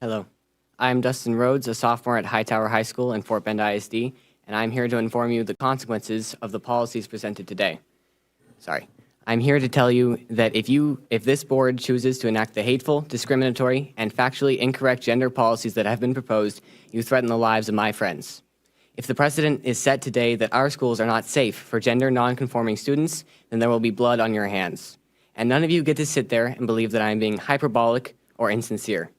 Hello. I'm Dustin Rhodes, a sophomore at Hightower High School in Fort Bend ISD, and I'm here to inform you the consequences of the policies presented today. I'm here to tell you that if this board chooses to enact the hateful, discriminatory, and factually incorrect gender policies that have been proposed, you threaten the lives of my friends. If the precedent is set today that our schools are not safe for gender non-conforming students, then there will be blood on your hands. And none of you get to sit there and believe that I'm being hyperbolic or insincere.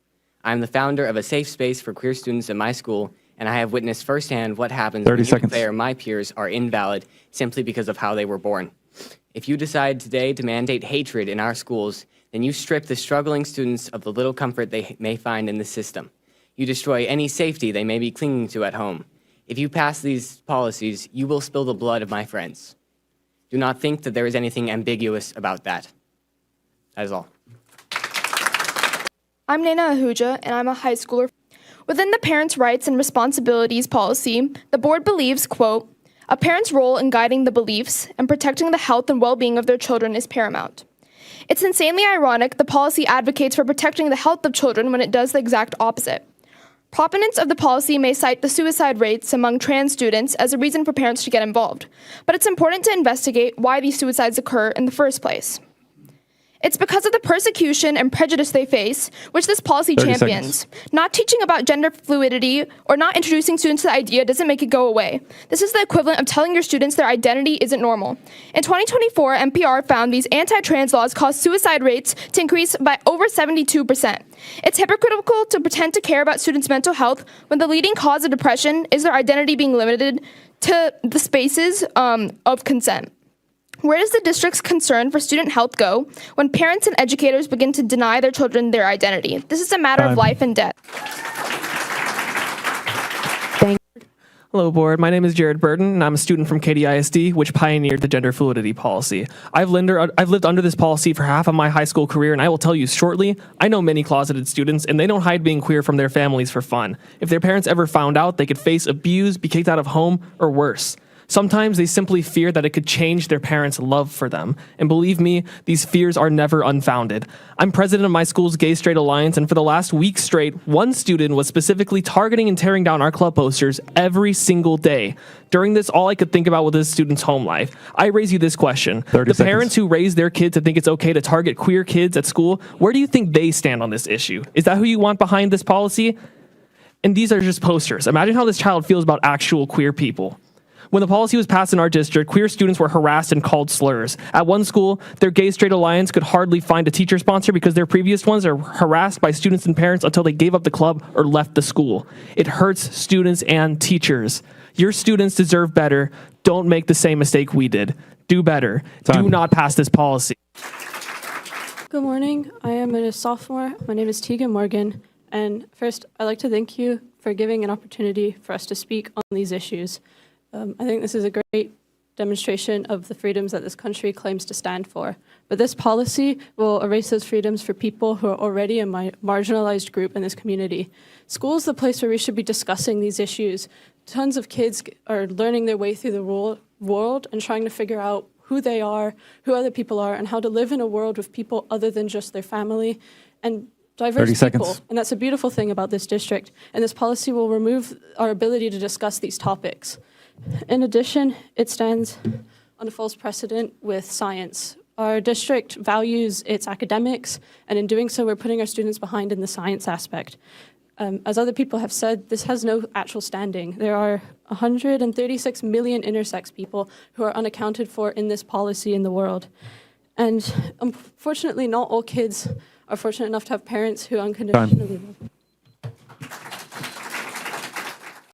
I'm the founder of a safe space for queer students at my school, and I have witnessed firsthand what happens when you declare my peers are invalid simply because of how they were born. If you decide today to mandate hatred in our schools, then you strip the struggling students of the little comfort they may find in the system. You destroy any safety they may be clinging to at home. If you pass these policies, you will spill the blood of my friends. Do not think that there is anything ambiguous about that. That is all. I'm Naina Ahuja, and I'm a high schooler. Within the Parents' Rights and Responsibilities policy, the board believes, quote, a parent's role in guiding the beliefs and protecting the health and well-being of their children is paramount. It's insanely ironic the policy advocates for protecting the health of children when it does the exact opposite. Proponents of the policy may cite the suicide rates among trans students as a reason for parents to get involved, but it's important to investigate why these suicides occur in the first place. It's because of the persecution and prejudice they face, which this policy champions. Not teaching about gender fluidity or not introducing students to the idea doesn't make it go away. This is the equivalent of telling your students their identity isn't normal. In 2024, NPR found these anti-trans laws caused suicide rates to increase by over 72%. It's hypocritical to pretend to care about students' mental health when the leading cause of depression is their identity being limited to the spaces of consent. Where does the district's concern for student health go when parents and educators begin to deny their children their identity? This is a matter of life and death. Hello, board. My name is Jared Burton, and I'm a student from KDISD, which pioneered the gender fluidity policy. I've lived under this policy for half of my high school career, and I will tell you shortly, I know many closeted students, and they don't hide being queer from their families for fun. If their parents ever found out, they could face abuse, be kicked out of home, or worse. Sometimes they simply fear that it could change their parents' love for them. And believe me, these fears are never unfounded. I'm president of my school's Gay Straight Alliance, and for the last week straight, one student was specifically targeting and tearing down our club posters every single day. During this, all I could think about was this student's home life. I raise you this question. The parents who raise their kids to think it's okay to target queer kids at school, where do you think they stand on this issue? Is that who you want behind this policy? And these are just posters. Imagine how this child feels about actual queer people. When the policy was passed in our district, queer students were harassed and called slurs. At one school, their Gay Straight Alliance could hardly find a teacher sponsor because their previous ones are harassed by students and parents until they gave up the club or left the school. It hurts students and teachers. Your students deserve better. Don't make the same mistake we did. Do better. Do not pass this policy. Good morning. I am a sophomore. My name is Tegan Morgan. And first, I'd like to thank you for giving an opportunity for us to speak on these issues. I think this is a great demonstration of the freedoms that this country claims to stand for. But this policy will erase those freedoms for people who are already a marginalized group in this community. School is the place where we should be discussing these issues. Tons of kids are learning their way through the world and trying to figure out who they are, who other people are, and how to live in a world with people other than just their family and diverse people. And that's a beautiful thing about this district. And this policy will remove our ability to discuss these topics. In addition, it stands on a false precedent with science. Our district values its academics, and in doing so, we're putting our students behind in the science aspect. As other people have said, this has no actual standing. There are 136 million intersex people who are unaccounted for in this policy in the world. And unfortunately, not all kids are fortunate enough to have parents who unconditionally love them.